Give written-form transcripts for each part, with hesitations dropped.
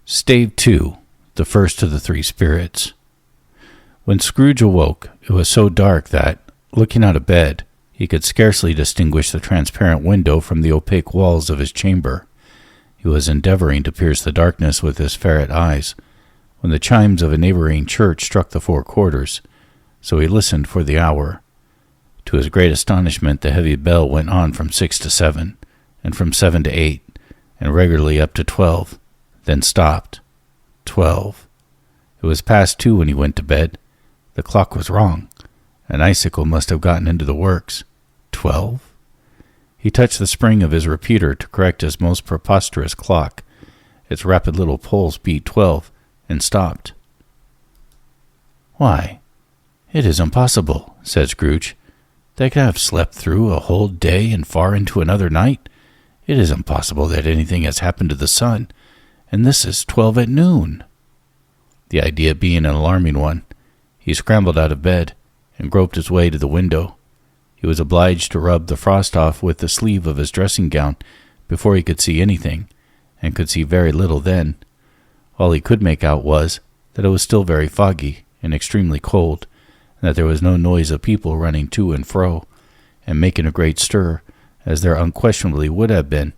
Stave 2, the first of the three spirits. When Scrooge awoke, it was so dark that, looking out of bed, he could scarcely distinguish the transparent window from the opaque walls of his chamber. He was endeavoring to pierce the darkness with his ferret eyes, when the chimes of a neighboring church struck the 4 quarters, so he listened for the hour. To his great astonishment, the heavy bell went on from 6 to 7, and from 7 to 8, and regularly up to 12, then stopped. 12. It was past 2 when he went to bed. The clock was wrong. An icicle must have gotten into the works. 12. He touched the spring of his repeater to correct his most preposterous clock. Its rapid little pulse beat 12, and stopped. "Why, it is impossible," said Scrooge. "They could have slept through a whole day and far into another night. It is impossible that anything has happened to the sun, and this is 12 at noon." The idea being an alarming one, he scrambled out of bed and groped his way to the window. He was obliged to rub the frost off with the sleeve of his dressing gown before he could see anything, and could see very little then. All he could make out was that it was still very foggy and extremely cold, and that there was no noise of people running to and fro, and making a great stir, as there unquestionably would have been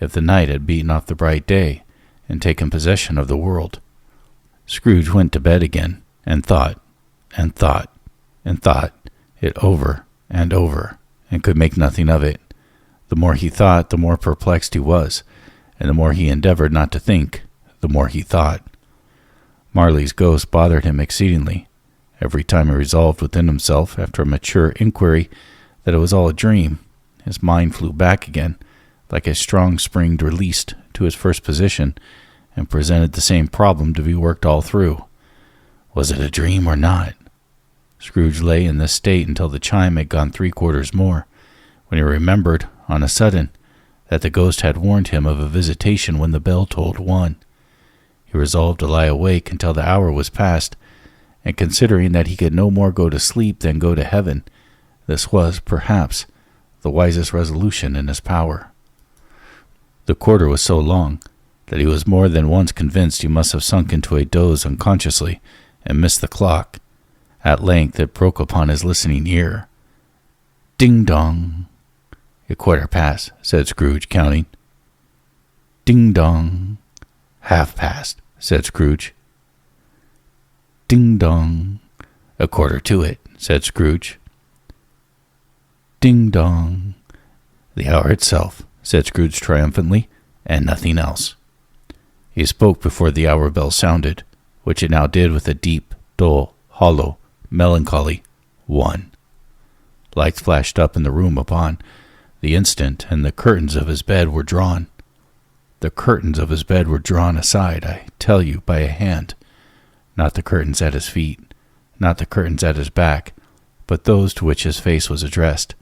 if the night had beaten off the bright day and taken possession of the world. Scrooge went to bed again, and thought, and thought, and thought it over and over, and could make nothing of it. The more he thought, the more perplexed he was, and the more he endeavored not to think, the more he thought. Marley's ghost bothered him exceedingly. Every time he resolved within himself, after a mature inquiry, that it was all a dream, his mind flew back again, like a strong spring released, to his first position, and presented the same problem to be worked all through. Was it a dream or not? Scrooge lay in this state until the chime had gone 3 quarters more, when he remembered, on a sudden, that the ghost had warned him of a visitation when the bell tolled 1. He resolved to lie awake until the hour was past, and considering that he could no more go to sleep than go to heaven, this was, perhaps, the wisest resolution in his power. The quarter was so long that he was more than once convinced he must have sunk into a doze unconsciously and missed the clock. At length it broke upon his listening ear. Ding-dong. "A quarter past," said Scrooge, counting. "Ding-dong." "Half past," said Scrooge. "Ding-dong." "A quarter to it," said Scrooge. "Ding-dong." "The hour itself," said Scrooge triumphantly, "and nothing else." He spoke before the hour bell sounded, which it now did with a deep, dull, hollow, melancholy 1. Lights flashed up in the room upon the instant, and the curtains of his bed were drawn. The curtains of his bed were drawn aside, I tell you, by a hand. Not the curtains at his feet, not the curtains at his back, but those to which his face was addressed.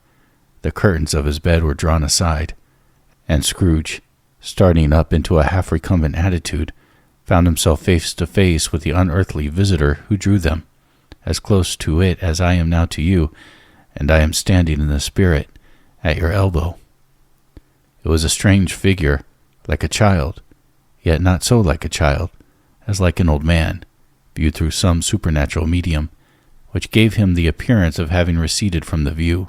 The curtains of his bed were drawn aside, and Scrooge, starting up into a half-recumbent attitude, found himself face to face with the unearthly visitor who drew them, as close to it as I am now to you, and I am standing in the spirit at your elbow. It was a strange figure, like a child, yet not so like a child, as like an old man, viewed through some supernatural medium, which gave him the appearance of having receded from the view,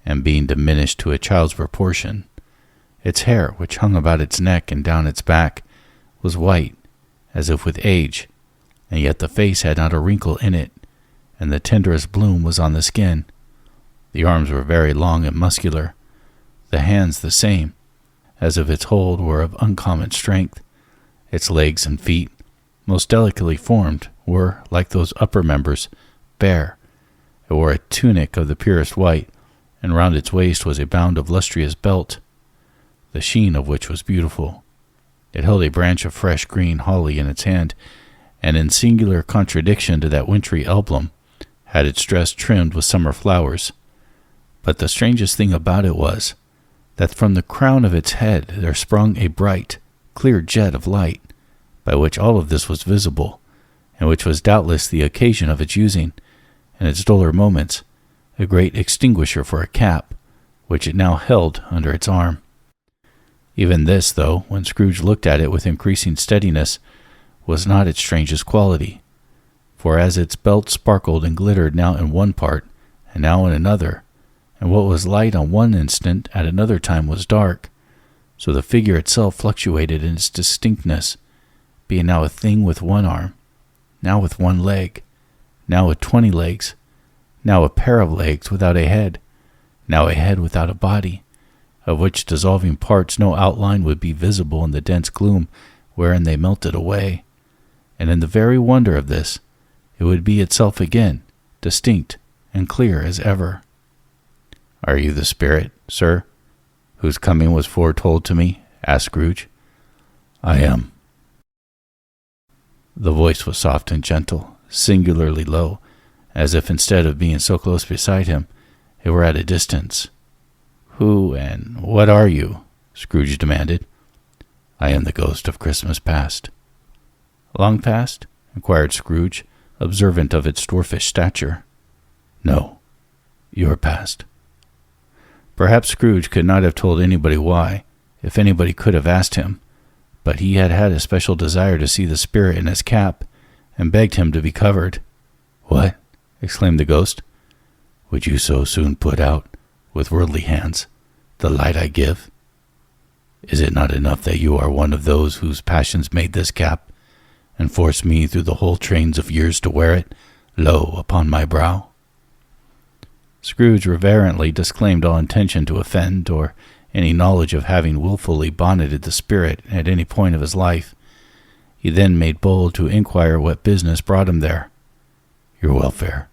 and being diminished to a child's proportion. Its hair, which hung about its neck and down its back, was white, as if with age, and yet the face had not a wrinkle in it, and the tenderest bloom was on the skin. The arms were very long and muscular, the hands the same, as if its hold were of uncommon strength. Its legs and feet, most delicately formed, were, like those upper members, bare. It wore a tunic of the purest white, and round its waist was a band of lustrous belt, the sheen of which was beautiful. It held a branch of fresh green holly in its hand, and in singular contradiction to that wintry emblem, had its dress trimmed with summer flowers. But the strangest thing about it was, that from the crown of its head there sprung a bright, clear jet of light, by which all of this was visible, and which was doubtless the occasion of its using, in its duller moments, a great extinguisher for a cap, which it now held under its arm. Even this, though, when Scrooge looked at it with increasing steadiness, was not its strangest quality, for as its belt sparkled and glittered now in one part and now in another, and what was light on one instant at another time was dark, so the figure itself fluctuated in its distinctness, being now a thing with one arm, now with one leg, now with 20 legs, now a pair of legs without a head, now a head without a body, of which dissolving parts no outline would be visible in the dense gloom wherein they melted away, and in the very wonder of this, it would be itself again, distinct and clear as ever. "Are you the spirit, sir, whose coming was foretold to me?" asked Scrooge. "I am." The voice was soft and gentle, singularly low, as if instead of being so close beside him, it were at a distance. "Who and what are you?" Scrooge demanded. "I am the ghost of Christmas past." "Long past?" inquired Scrooge, observant of its dwarfish stature. "No, your past." Perhaps Scrooge could not have told anybody why, if anybody could have asked him, but he had had a special desire to see the spirit in his cap, and begged him to be covered. "What?" exclaimed the ghost. "Would you so soon put out, with worldly hands, the light I give? Is it not enough that you are one of those whose passions made this cap, and forced me through the whole trains of years to wear it, low upon my brow?" Scrooge reverently disclaimed all intention to offend, or any knowledge of having wilfully bonneted the spirit at any point of his life. He then made bold to inquire what business brought him there. "Your welfare,"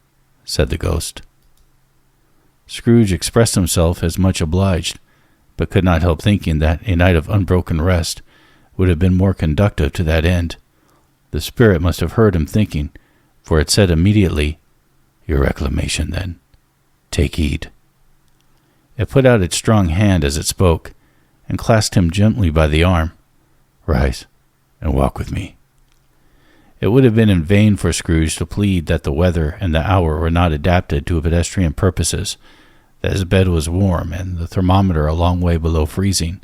said the ghost. Scrooge expressed himself as much obliged, but could not help thinking that a night of unbroken rest would have been more conducive to that end. The spirit must have heard him thinking, for it said immediately, "Your reclamation, then. Take heed." It put out its strong hand as it spoke, and clasped him gently by the arm. "Rise, and walk with me." It would have been in vain for Scrooge to plead that the weather and the hour were not adapted to pedestrian purposes, that his bed was warm and the thermometer a long way below freezing,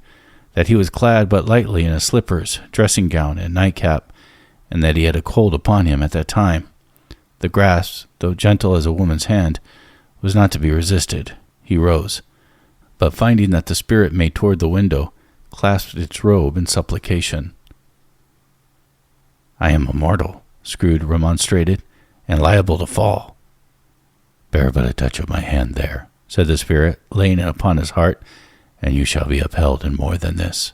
that he was clad but lightly in his slippers, dressing gown, and nightcap, and that he had a cold upon him at that time. The grasp, though gentle as a woman's hand, was not to be resisted. He rose, but finding that the spirit made toward the window, clasped its robe in supplication. "I am a mortal," Scrooge remonstrated, "and liable to fall." "Bear but a touch of my hand there," said the spirit, laying it upon his heart, "and you shall be upheld in more than this."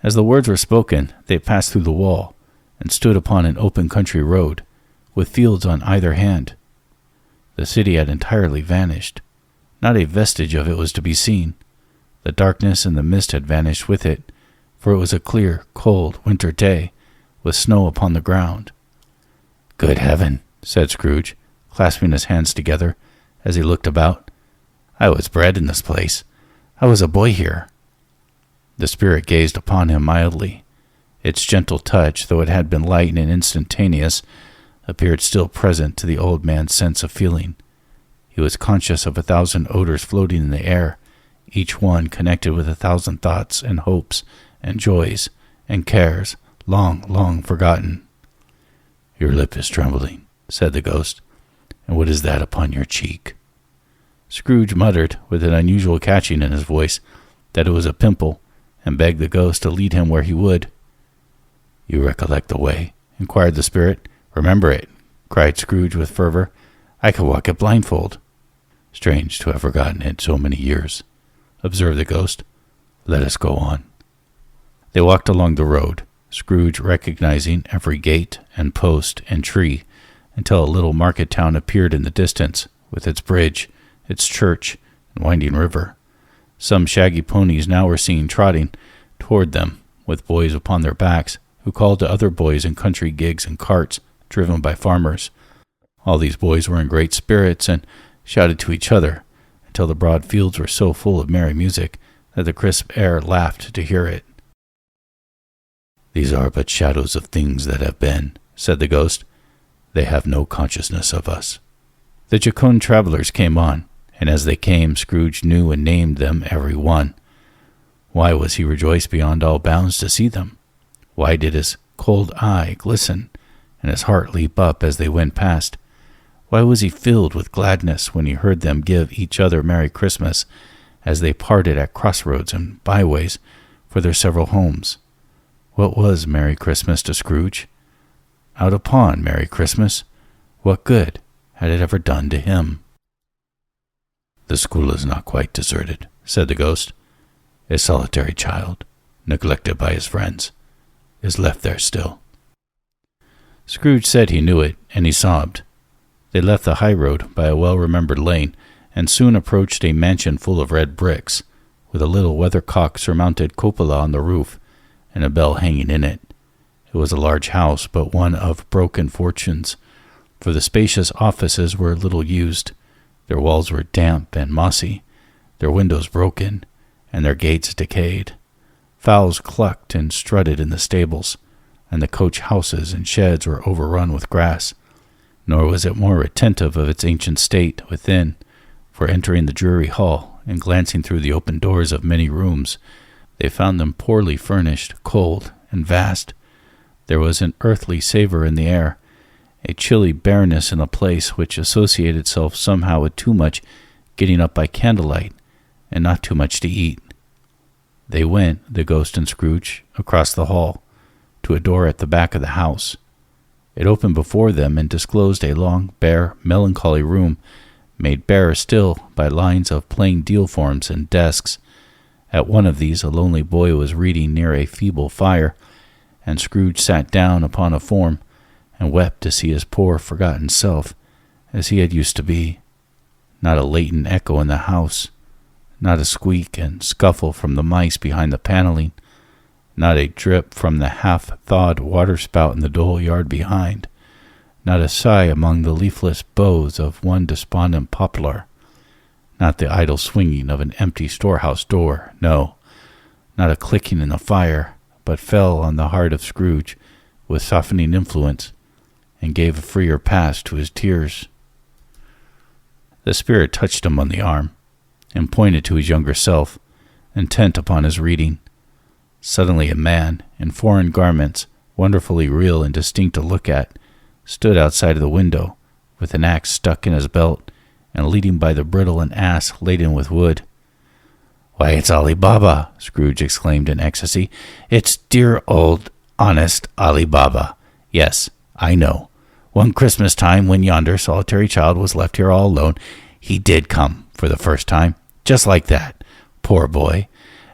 As the words were spoken, they passed through the wall, and stood upon an open country road, with fields on either hand. The city had entirely vanished. Not a vestige of it was to be seen. The darkness and the mist had vanished with it, for it was a clear, cold winter day, with snow upon the ground. "Good heaven," said Scrooge, clasping his hands together, as he looked about. "I was bred in this place. I was a boy here." The spirit gazed upon him mildly. Its gentle touch, though it had been light and instantaneous, appeared still present to the old man's sense of feeling. He was conscious of 1,000 odors floating in the air, each one connected with 1,000 thoughts and hopes and joys and cares long, long forgotten. "Your lip is trembling," said the ghost. "And what is that upon your cheek?" Scrooge muttered, with an unusual catching in his voice, that it was a pimple, and begged the ghost to lead him where he would. "You recollect the way?" inquired the spirit. "Remember it," cried Scrooge with fervor. "I could walk it blindfold." "Strange to have forgotten it so many years," observed the ghost. "Let us go on." They walked along the road, Scrooge recognizing every gate and post and tree, until a little market town appeared in the distance, with its bridge, its church, and winding river. Some shaggy ponies now were seen trotting toward them, with boys upon their backs, who called to other boys in country gigs and carts, driven by farmers. All these boys were in great spirits, and shouted to each other, until the broad fields were so full of merry music that the crisp air laughed to hear it. "These are but shadows of things that have been," said the ghost. "They have no consciousness of us." The jocund travelers came on, and as they came, Scrooge knew and named them every one. Why was he rejoiced beyond all bounds to see them? Why did his cold eye glisten and his heart leap up as they went past. Why was he filled with gladness when he heard them give each other Merry Christmas as they parted at crossroads and byways for their several homes? What was Merry Christmas to Scrooge? Out upon Merry Christmas, what good had it ever done to him? "The school is not quite deserted," said the ghost. "A solitary child, neglected by his friends, is left there still." Scrooge said he knew it, and he sobbed. They left the high road by a well-remembered lane, and soon approached a mansion full of red bricks, with a little weathercock-surmounted cupola on the roof, and a bell hanging in it. It was a large house, but one of broken fortunes, for the spacious offices were little used. Their walls were damp and mossy, their windows broken, and their gates decayed. Fowls clucked and strutted in the stables, and the coach houses and sheds were overrun with grass. Nor was it more attentive of its ancient state within, for entering the dreary hall and glancing through the open doors of many rooms, they found them poorly furnished, cold, and vast. There was an earthly savor in the air, a chilly bareness in the place which associated itself somehow with too much getting up by candlelight and not too much to eat. They went, the ghost and Scrooge, across the hall, to a door at the back of the house. It opened before them and disclosed a long, bare, melancholy room, made barer still by lines of plain deal forms and desks. At one of these a lonely boy was reading near a feeble fire, and Scrooge sat down upon a form and wept to see his poor forgotten self as he had used to be. Not a latent echo in the house, not a squeak and scuffle from the mice behind the paneling, not a drip from the half-thawed waterspout in the dole yard behind, not a sigh among the leafless boughs of one despondent poplar, not the idle swinging of an empty storehouse door, no, not a clicking in the fire, but fell on the heart of Scrooge with softening influence, and gave a freer pass to his tears. The spirit touched him on the arm, and pointed to his younger self, intent upon his reading. Suddenly a man, in foreign garments, wonderfully real and distinct to look at, stood outside of the window, with an axe stuck in his belt, and leading by the bridle an ass laden with wood. "Why, it's Ali Baba!" Scrooge exclaimed in ecstasy. "It's dear old, honest Ali Baba. Yes, I know. One Christmas time, when yonder solitary child was left here all alone, he did come for the first time, just like that. Poor boy.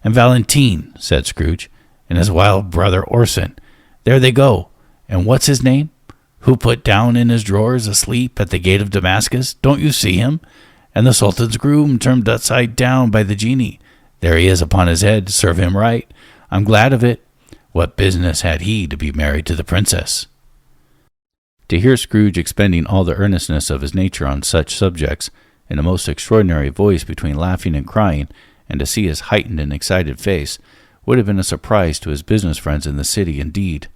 And Valentine," said Scrooge, "and his wild brother Orson. There they go. And what's his name? Who put down in his drawers asleep at the gate of Damascus? Don't you see him? And the Sultan's groom turned upside down by the genie. There he is upon his head. Serve him right. I'm glad of it. What business had he to be married to the princess?" To hear Scrooge expending all the earnestness of his nature on such subjects, in a most extraordinary voice between laughing and crying, and to see his heightened and excited face, would have been a surprise to his business friends in the city indeed.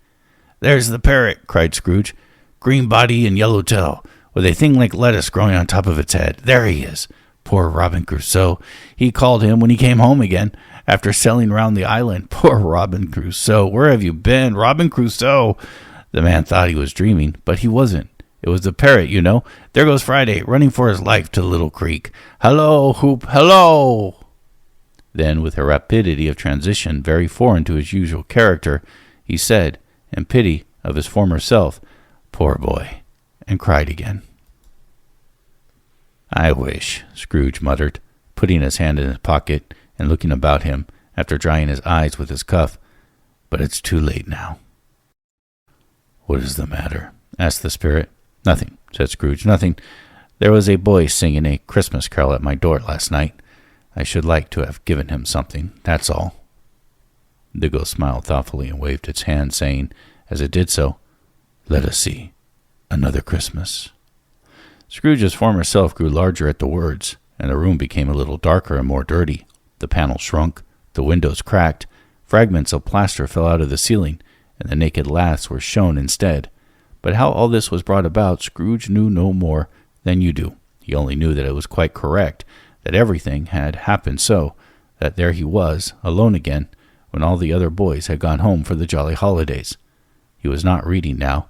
"There's the parrot," cried Scrooge. "Green body and yellow tail, with a thing like lettuce growing on top of its head. There he is. Poor Robin Crusoe. He called him when he came home again, after sailing round the island. Poor Robin Crusoe. Where have you been, Robin Crusoe?" The man thought he was dreaming, but he wasn't. It was the parrot, you know. There goes Friday, running for his life to the little creek. "Hello, Hoop, hello!" Then, with a rapidity of transition very foreign to his usual character, he said, in pity of his former self, "Poor boy," and cried again. "I wish," Scrooge muttered, putting his hand in his pocket and looking about him after drying his eyes with his cuff, "but it's too late now." "What is the matter?" asked the spirit. "Nothing," said Scrooge, "nothing. There was a boy singing a Christmas carol at my door last night. I should like to have given him something, that's all." The ghost smiled thoughtfully and waved its hand, saying, as it did so, "Let us see. Another Christmas." Scrooge's former self grew larger at the words, and the room became a little darker and more dirty. The panels shrunk, the windows cracked, fragments of plaster fell out of the ceiling, and the naked laths were shown instead. But how all this was brought about, Scrooge knew no more than you do. He only knew that it was quite correct, that everything had happened so, that there he was, alone again, when all the other boys had gone home for the jolly holidays. He was not reading now,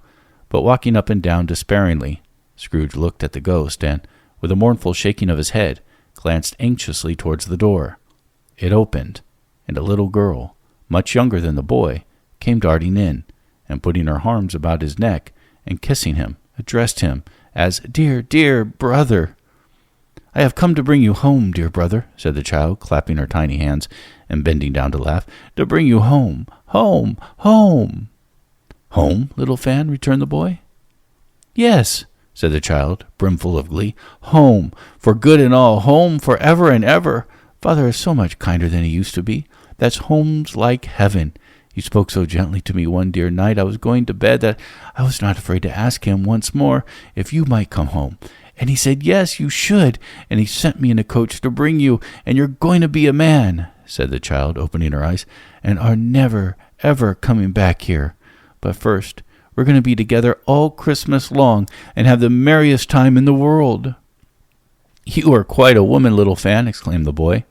but walking up and down despairingly. Scrooge looked at the ghost and, with a mournful shaking of his head, glanced anxiously towards the door. It opened, and a little girl, much younger than the boy, came darting in, and putting her arms about his neck and kissing him, addressed him as "Dear, dear brother." "I have come to bring you home, dear brother," said the child, clapping her tiny hands and bending down to laugh. "To bring you home, home, home." "Home, little Fan?" returned the boy. "Yes," said the child, brimful of glee. "Home, for good and all, home for ever and ever. Father is so much kinder than he used to be. That's home's like heaven. He spoke so gently to me one dear night I was going to bed that I was not afraid to ask him once more if you might come home. And he said, yes, you should, and he sent me in a coach to bring you, and you're going to be a man," said the child, opening her eyes, "and are never, ever coming back here. But first, we're going to be together all Christmas long and have the merriest time in the world." "You are quite a woman, little Fan," exclaimed the boy.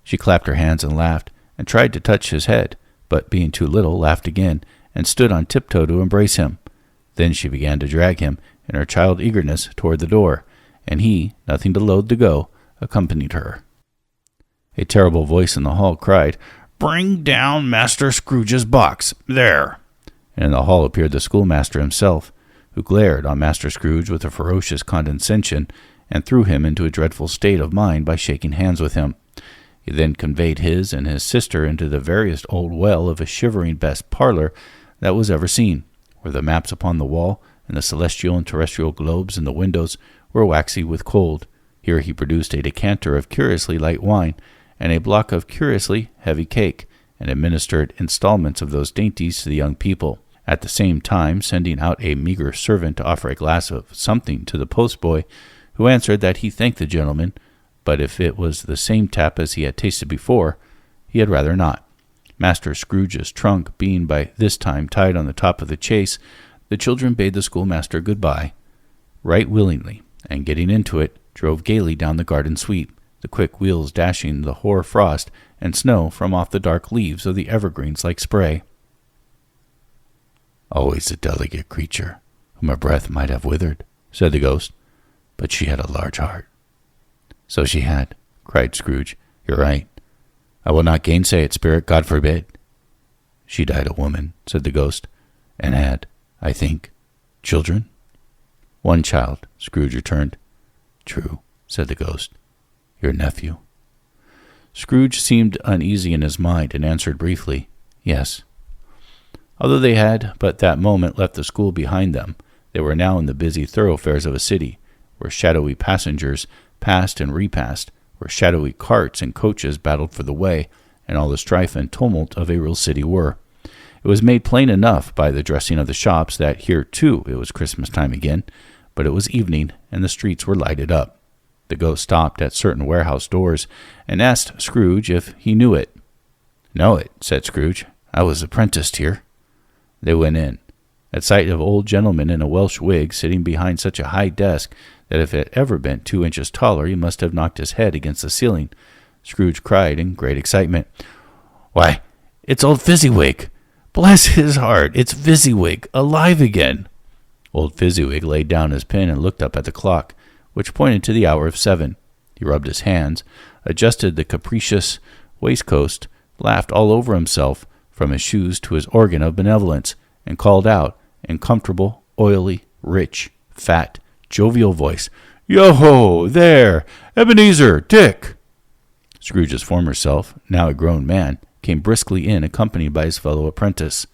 She clapped her hands and laughed, and tried to touch his head, but being too little, laughed again, and stood on tiptoe to embrace him. Then she began to drag him, in her child eagerness, toward the door, and he, nothing too loath to go, accompanied her. A terrible voice in the hall cried, "Bring down Master Scrooge's box, there!" And in the hall appeared the schoolmaster himself, who glared on Master Scrooge with a ferocious condescension, and threw him into a dreadful state of mind by shaking hands with him. He then conveyed his and his sister into the veriest old well of a shivering best parlor that was ever seen, where the maps upon the wall and the celestial and terrestrial globes in the windows were waxy with cold. Here he produced a decanter of curiously light wine and a block of curiously heavy cake, and administered installments of those dainties to the young people, at the same time sending out a meagre servant to offer a glass of something to the postboy, who answered that he thanked the gentleman, but if it was the same tap as he had tasted before, he had rather not. Master Scrooge's trunk being by this time tied on the top of the chaise, the children bade the schoolmaster good-bye right willingly, and getting into it, drove gaily down the garden sweep, the quick wheels dashing the hoar frost and snow from off the dark leaves of the evergreens like spray. "Always a delicate creature, whom a breath might have withered," said the ghost, "but she had a large heart." "So she had," cried Scrooge. "You're right. I will not gainsay it, Spirit, God forbid." "She died a woman," said the ghost, "and had, I think, children?" "One child," Scrooge returned. "True," said the ghost. "Your nephew?" Scrooge seemed uneasy in his mind, and answered briefly, "Yes." Although they had but that moment left the school behind them, they were now in the busy thoroughfares of a city, where shadowy passengers passed and repassed, where shadowy carts and coaches battled for the way, and all the strife and tumult of a real city were. It was made plain enough by the dressing of the shops that here, too, it was Christmas time again, but it was evening, and the streets were lighted up. The ghost stopped at certain warehouse doors, and asked Scrooge if he knew it. "Know it," said Scrooge. "I was apprenticed here." They went in. At sight of old gentleman in a Welsh wig sitting behind such a high desk that if it had ever been 2 inches taller he must have knocked his head against the ceiling, Scrooge cried in great excitement, "Why, it's old Fezziwig! Bless his heart, it's Fezziwig, alive again!" Old Fezziwig laid down his pen and looked up at the clock, which pointed to the hour of 7. He rubbed his hands, adjusted the capricious waistcoat, laughed all over himself, from his shoes to his organ of benevolence, and called out, in comfortable, oily, rich, fat, jovial voice, "Yo-ho, there! Ebenezer! Dick!" Scrooge's former self, now a grown man, came briskly in, accompanied by his fellow apprentice.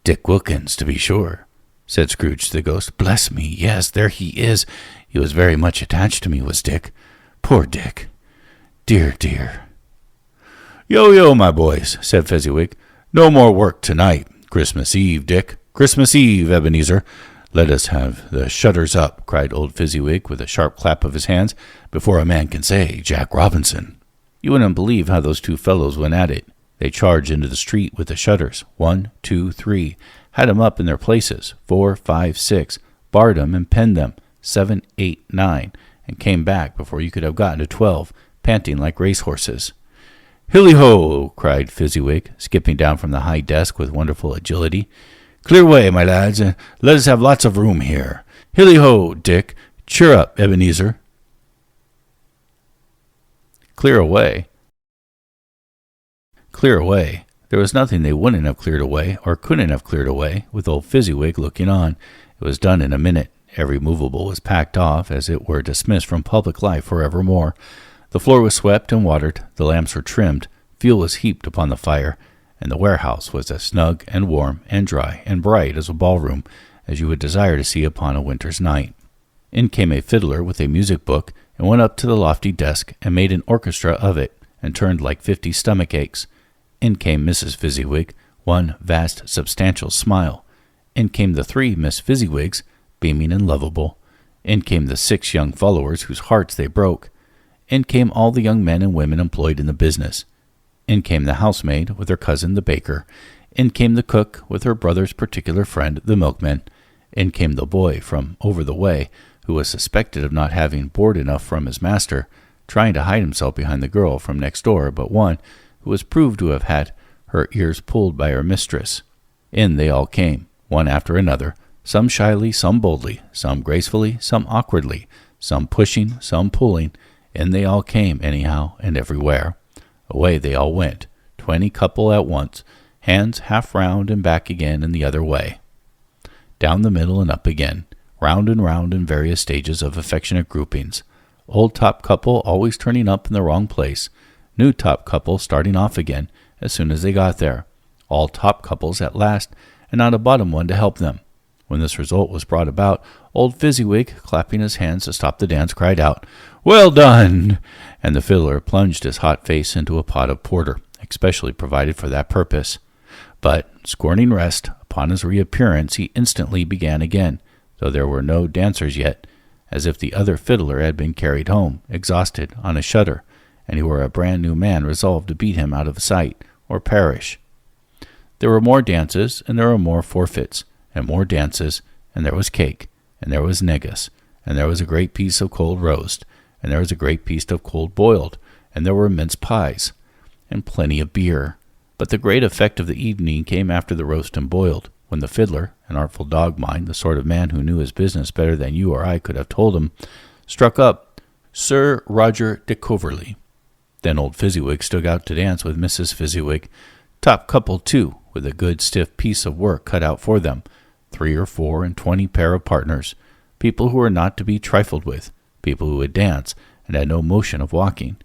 "Dick Wilkins, to be sure," said Scrooge to the ghost. "Bless me, yes, there he is. He was very much attached to me, was Dick. Poor Dick. Dear, dear." "Yo, my boys," said Fezziwig. "No more work tonight. Christmas Eve, Dick. Christmas Eve, Ebenezer. Let us have the shutters up," cried old Fezziwig with a sharp clap of his hands, "before a man can say Jack Robinson." You wouldn't believe how those two fellows went at it. They charged into the street with the shutters, 1, 2, 3, had 'em up in their places, 4, 5, 6, barred 'em and penned them, 7, 8, 9, and came back before you could have gotten to 12, panting like racehorses. "Hilly-ho!" cried Fezziwig, skipping down from the high desk with wonderful agility. Clear away, my lads, and let us have lots of room here. Hilly-ho, Dick. Cheer up, Ebenezer. Clear away. Clear away. There was nothing they wouldn't have cleared away, or couldn't have cleared away, with old Fezziwig looking on. It was done in a minute. Every movable was packed off, as it were dismissed from public life forevermore. The floor was swept and watered, the lamps were trimmed, fuel was heaped upon the fire, and the warehouse was as snug and warm and dry and bright as a ballroom as you would desire to see upon a winter's night. In came a fiddler with a music book, and went up to the lofty desk and made an orchestra of it, and turned like 50 stomach aches. In came Mrs. Fezziwig, one vast substantial smile. In came the 3 Miss Fezziwigs, beaming and lovable. In came the 6 young followers whose hearts they broke. In came all the young men and women employed in the business. In came the housemaid with her cousin the baker. In came the cook with her brother's particular friend the milkman. In came the boy from over the way, who was suspected of not having board enough from his master, trying to hide himself behind the girl from next door but one, who was proved to have had her ears pulled by her mistress. In they all came, one after another, some shyly, some boldly, some gracefully, some awkwardly, some pushing, some pulling. In they all came, anyhow and everywhere. Away they all went, 20 couple at once, hands half round and back again and the other way. Down the middle and up again, round and round in various stages of affectionate groupings. Old top couple always turning up in the wrong place, new top couple starting off again as soon as they got there, all top couples at last, and not a bottom one to help them. When this result was brought about, old Fezziwig, clapping his hands to stop the dance, cried out, "Well done!" And the fiddler plunged his hot face into a pot of porter, especially provided for that purpose. But, scorning rest, upon his reappearance he instantly began again, though there were no dancers yet, as if the other fiddler had been carried home, exhausted, on a shutter, and he were a brand-new man resolved to beat him out of sight, or perish. There were more dances, and there were more forfeits, and more dances, and there was cake, and there was negus, and there was a great piece of cold roast, and there was a great piece of cold boiled, and there were mince pies, and plenty of beer. But the great effect of the evening came after the roast and boiled, when the fiddler, an artful dog mind, the sort of man who knew his business better than you or I could have told him, struck up Sir Roger de Coverley. Then old Fezziwig stood out to dance with Mrs. Fezziwig, top couple too, with a good stiff piece of work cut out for them, 3 or 4 and 20 pair of partners, people who were not to be trifled with, people who would dance and had no motion of walking.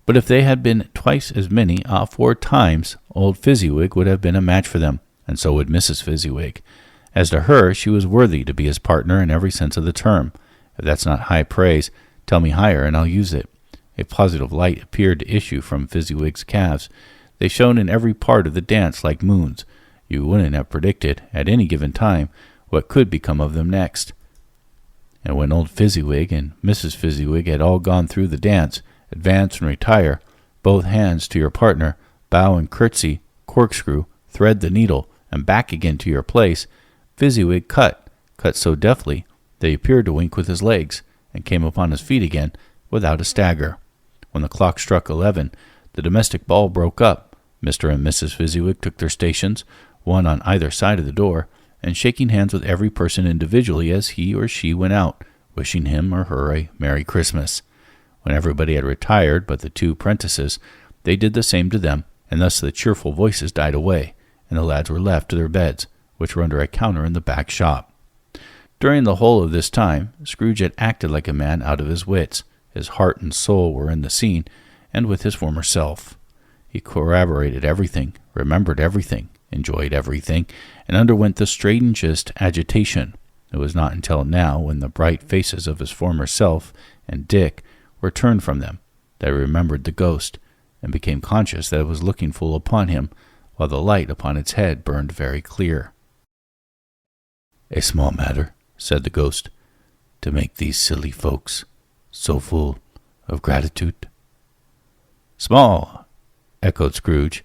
But if they had been twice as many, 4 times, old Fezziwig would have been a match for them, and so would Mrs. Fezziwig. As to her, she was worthy to be his partner in every sense of the term. If that's not high praise, tell me higher, and I'll use it. A positive light appeared to issue from Fezziwig's calves. They shone in every part of the dance like moons. You wouldn't have predicted, at any given time, what could become of them next. And when old Fezziwig and Mrs. Fezziwig had all gone through the dance, advance and retire, both hands to your partner, bow and curtsy, corkscrew, thread the needle, and back again to your place, Fezziwig cut so deftly that he appeared to wink with his legs, and came upon his feet again without a stagger. When the clock struck 11, the domestic ball broke up. Mr. and Mrs. Fezziwig took their stations, one on either side of the door, and shaking hands with every person individually as he or she went out, wishing him or her a Merry Christmas. When everybody had retired but the 2 prentices, they did the same to them, and thus the cheerful voices died away, and the lads were left to their beds, which were under a counter in the back shop. During the whole of this time, Scrooge had acted like a man out of his wits. His heart and soul were in the scene, and with his former self. He corroborated everything, remembered everything, enjoyed everything, and underwent the strangest agitation. It was not until now, when the bright faces of his former self and Dick were turned from them, that he remembered the ghost, and became conscious that it was looking full upon him, while the light upon its head burned very clear. "A small matter," said the ghost, "to make these silly folks so full of gratitude." "Small," echoed Scrooge.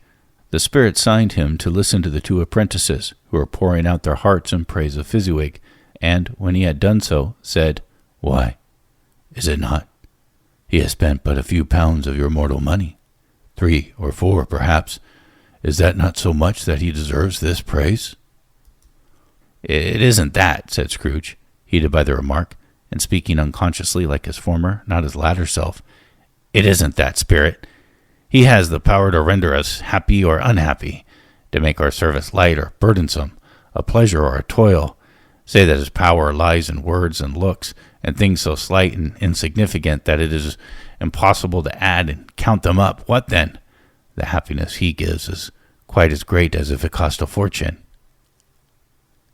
The spirit signed him to listen to the 2 apprentices, who were pouring out their hearts in praise of Fezziwig, and, when he had done so, said, "Why, is it not? He has spent but a few pounds of your mortal money. 3 or 4, perhaps. Is that not so much that he deserves this praise?" "It isn't that," said Scrooge, heated by the remark, and speaking unconsciously like his former, not his latter self. "It isn't that, Spirit. He has the power to render us happy or unhappy, to make our service light or burdensome, a pleasure or a toil. Say that his power lies in words and looks, and things so slight and insignificant that it is impossible to add and count them up. What then? The happiness he gives is quite as great as if it cost a fortune."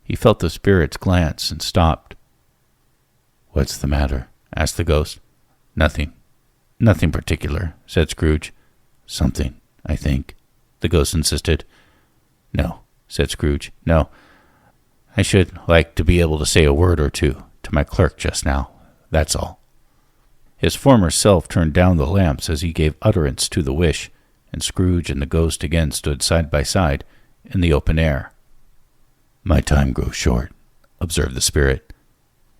He felt the spirit's glance and stopped. "What's the matter?" asked the ghost. "Nothing. Nothing particular," said Scrooge. "Something, I think," the ghost insisted. "No," said Scrooge. "No. I should like to be able to say a word or two to my clerk just now. That's all." His former self turned down the lamps as he gave utterance to the wish, and Scrooge and the ghost again stood side by side in the open air. "My time grows short," observed the spirit.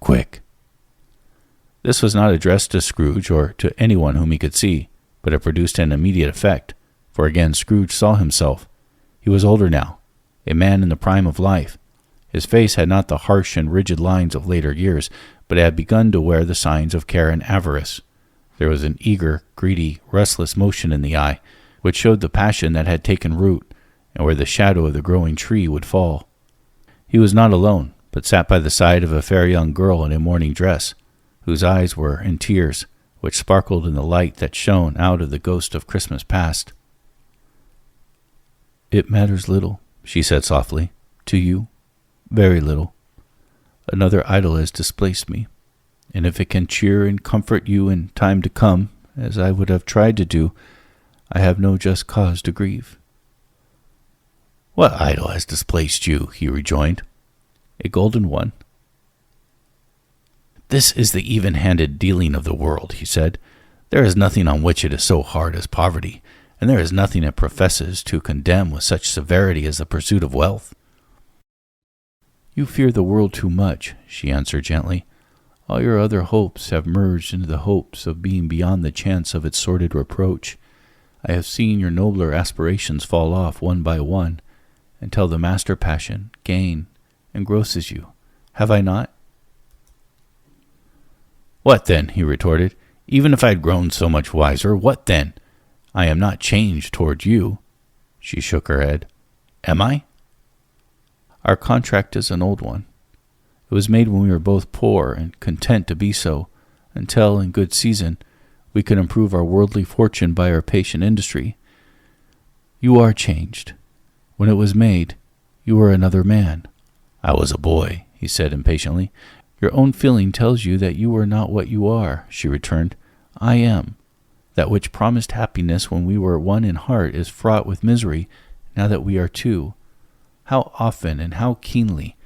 "Quick." This was not addressed to Scrooge or to anyone whom he could see, but it produced an immediate effect, for again Scrooge saw himself. He was older now, a man in the prime of life. His face had not the harsh and rigid lines of later years, but it had begun to wear the signs of care and avarice. There was an eager, greedy, restless motion in the eye, which showed the passion that had taken root, and where the shadow of the growing tree would fall. He was not alone, but sat by the side of a fair young girl in a mourning dress, whose eyes were in tears, which sparkled in the light that shone out of the ghost of Christmas past. "It matters little," she said softly, "to you. Very little. Another idol has displaced me, and if it can cheer and comfort you in time to come, as I would have tried to do, I have no just cause to grieve." "What idol has displaced you?" he rejoined. "A golden one." "This is the even-handed dealing of the world," he said. "There is nothing on which it is so hard as poverty, and there is nothing it professes to condemn with such severity as the pursuit of wealth." "You fear the world too much," she answered gently. "All your other hopes have merged into the hopes of being beyond the chance of its sordid reproach. I have seen your nobler aspirations fall off one by one, until the master passion, gain, engrosses you. Have I not?" "What then?" he retorted. "Even if I had grown so much wiser, what then? I am not changed toward you." She shook her head. "Am I?" "Our contract is an old one. It was made when we were both poor and content to be so, until, in good season, we could improve our worldly fortune by our patient industry. You are changed. When it was made, you were another man." "I was a boy," he said impatiently. "Your own feeling tells you that you are not what you are," she returned. "I am. That which promised happiness when we were one in heart is fraught with misery now that we are two. How often and how keenly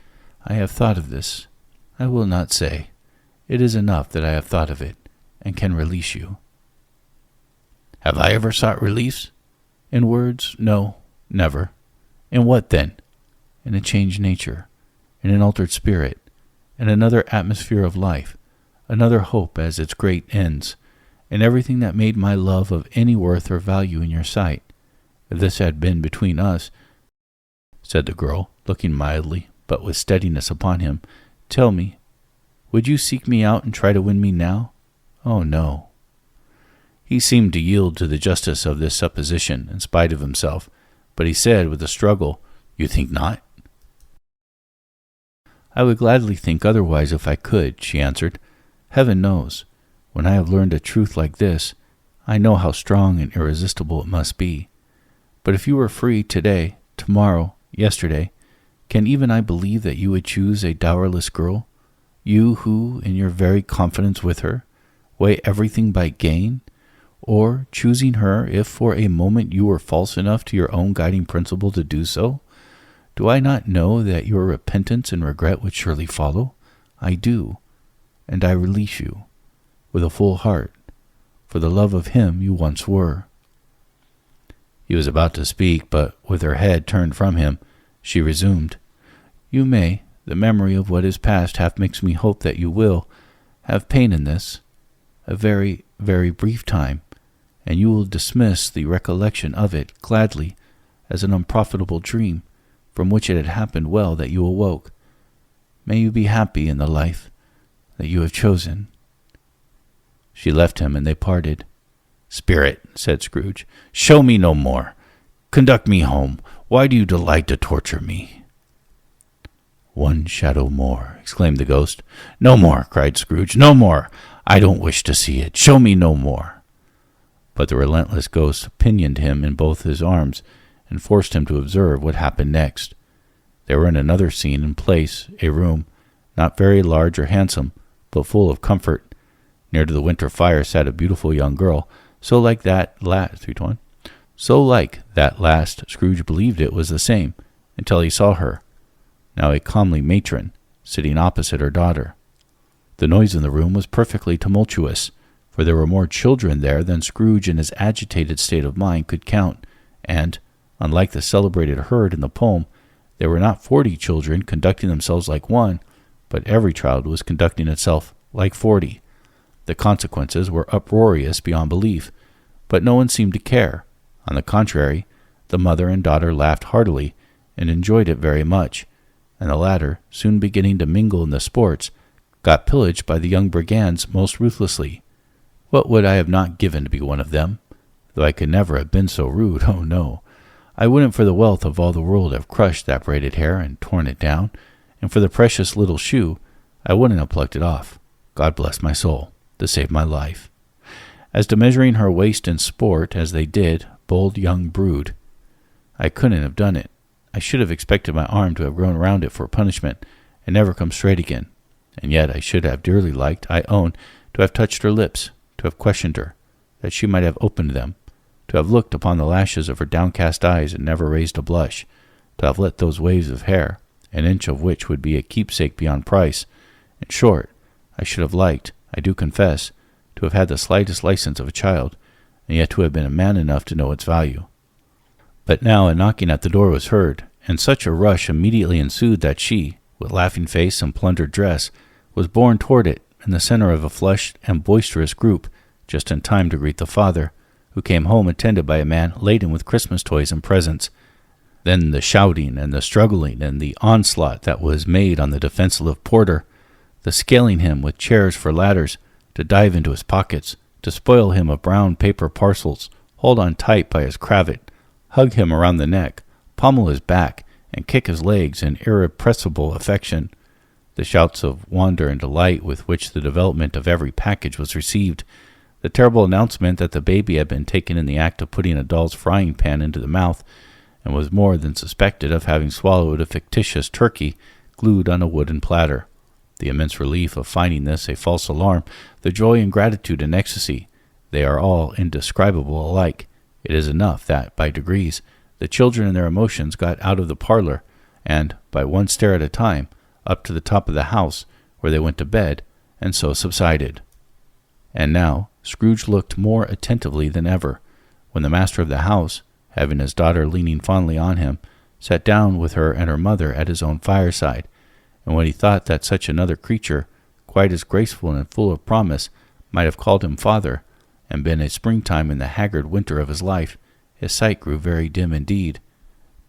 I have thought of this, I will not say. It is enough that I have thought of it, and can release you." "Have I ever sought release?" "In words, no, never." "In what then?" "In a changed nature, in an altered spirit, in another atmosphere of life, another hope as its great ends, in everything that made my love of any worth or value in your sight. If this had been between us," said the girl, looking mildly, but with steadiness upon him, "tell me, would you seek me out and try to win me now? Oh, no." He seemed to yield to the justice of this supposition in spite of himself, but he said with a struggle, "You think not?" "I would gladly think otherwise if I could," she answered. "Heaven knows, when I have learned a truth like this, I know how strong and irresistible it must be. But if you were free today, tomorrow, yesterday, can even I believe that you would choose a dowerless girl? You who, in your very confidence with her, weigh everything by gain? Or, choosing her, if for a moment you were false enough to your own guiding principle to do so? Do I not know that your repentance and regret would surely follow? I do, and I release you, with a full heart, for the love of him you once were." He was about to speak, but with her head turned from him, she resumed, "You may, the memory of what is past half makes me hope that you will, have pain in this, a very, very brief time, and you will dismiss the recollection of it gladly as an unprofitable dream, from which it had happened well that you awoke. May you be happy in the life that you have chosen." She left him, and they parted. "Spirit," said Scrooge, "show me no more. Conduct me home. Why do you delight to torture me?" "One shadow more," exclaimed the ghost. "No more," cried Scrooge. "No more. I don't wish to see it. Show me no more." But the relentless ghost pinioned him in both his arms and forced him to observe what happened next. They were in another scene and place, a room, not very large or handsome, but full of comfort. Near to the winter fire sat a beautiful young girl, so like that last Scrooge believed it was the same, until he saw her, now a comely matron, sitting opposite her daughter. The noise in the room was perfectly tumultuous, for there were more children there than Scrooge in his agitated state of mind could count, and, unlike the celebrated herd in the poem, there were not 40 children conducting themselves like one, but every child was conducting itself like 40. The consequences were uproarious beyond belief, but no one seemed to care. On the contrary, the mother and daughter laughed heartily and enjoyed it very much, and the latter, soon beginning to mingle in the sports, got pillaged by the young brigands most ruthlessly. What would I have not given to be one of them? Though I could never have been so rude, oh no. I wouldn't for the wealth of all the world have crushed that braided hair and torn it down, and for the precious little shoe, I wouldn't have plucked it off, God bless my soul, to save my life. As to measuring her waist in sport, as they did, bold young brood, I couldn't have done it. I should have expected my arm to have grown around it for punishment, and never come straight again. And yet I should have dearly liked, I own, to have touched her lips, to have questioned her, that she might have opened them, to have looked upon the lashes of her downcast eyes and never raised a blush, to have let those waves of hair, an inch of which would be a keepsake beyond price. In short, I should have liked, I do confess, to have had the slightest license of a child, and yet to have been a man enough to know its value. But now a knocking at the door was heard, and such a rush immediately ensued that she, with laughing face and plundered dress, was borne toward it in the center of a flushed and boisterous group, just in time to greet the father, who came home attended by a man laden with Christmas toys and presents. Then the shouting and the struggling and the onslaught that was made on the defenseless porter, the scaling him with chairs for ladders, to dive into his pockets, to spoil him of brown paper parcels, hold on tight by his cravat, hug him around the neck, pommel his back, and kick his legs in irrepressible affection. The shouts of wonder and delight with which the development of every package was received, the terrible announcement that the baby had been taken in the act of putting a doll's frying pan into the mouth, and was more than suspected of having swallowed a fictitious turkey glued on a wooden platter. The immense relief of finding this a false alarm, the joy and gratitude and ecstasy, they are all indescribable alike. It is enough that, by degrees, the children and their emotions got out of the parlor, and, by one stair at a time, up to the top of the house, where they went to bed, and so subsided. And now Scrooge looked more attentively than ever, when the master of the house, having his daughter leaning fondly on him, sat down with her and her mother at his own fireside, and when he thought that such another creature, quite as graceful and full of promise, might have called him father, and been a springtime in the haggard winter of his life, his sight grew very dim indeed.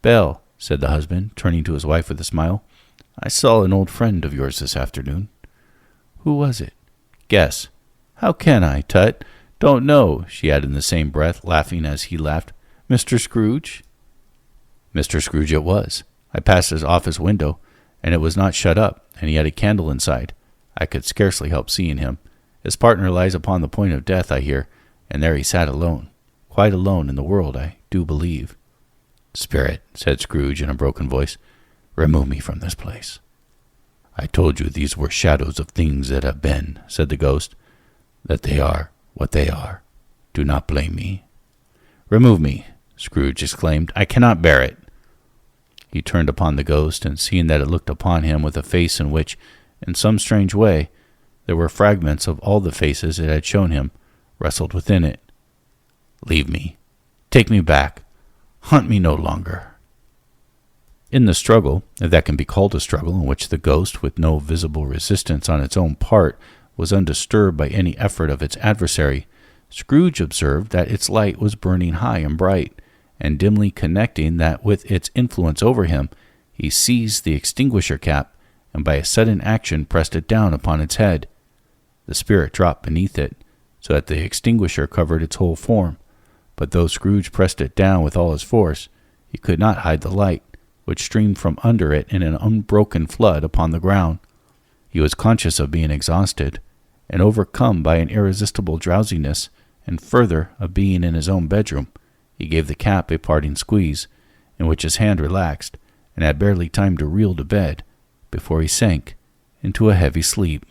"Belle," said the husband, turning to his wife with a smile, "I saw an old friend of yours this afternoon." "Who was it?" "Guess." "How can I, Tut? Don't know," she added in the same breath, laughing as he laughed. "Mr. Scrooge?" Mr. Scrooge it was. I passed his office window, and it was not shut up, and he had a candle inside. I could scarcely help seeing him. His partner lies upon the point of death, I hear, and there he sat alone, quite alone in the world, I do believe. "Spirit," said Scrooge in a broken voice, "remove me from this place." "I told you these were shadows of things that have been," said the ghost, "that they are what they are. Do not blame me." "Remove me," Scrooge exclaimed. "I cannot bear it." He turned upon the ghost, and seeing that it looked upon him with a face in which, in some strange way, there were fragments of all the faces it had shown him, wrestled within it. "Leave me. Take me back. Haunt me no longer." In the struggle, if that can be called a struggle, in which the ghost, with no visible resistance on its own part, was undisturbed by any effort of its adversary, Scrooge observed that its light was burning high and bright, and dimly connecting that with its influence over him, he seized the extinguisher cap, and by a sudden action pressed it down upon its head. The spirit dropped beneath it, so that the extinguisher covered its whole form, but though Scrooge pressed it down with all his force, he could not hide the light, which streamed from under it in an unbroken flood upon the ground. He was conscious of being exhausted, and overcome by an irresistible drowsiness, and further of being in his own bedroom. He gave the cap a parting squeeze, in which his hand relaxed, and had barely time to reel to bed, before he sank into a heavy sleep.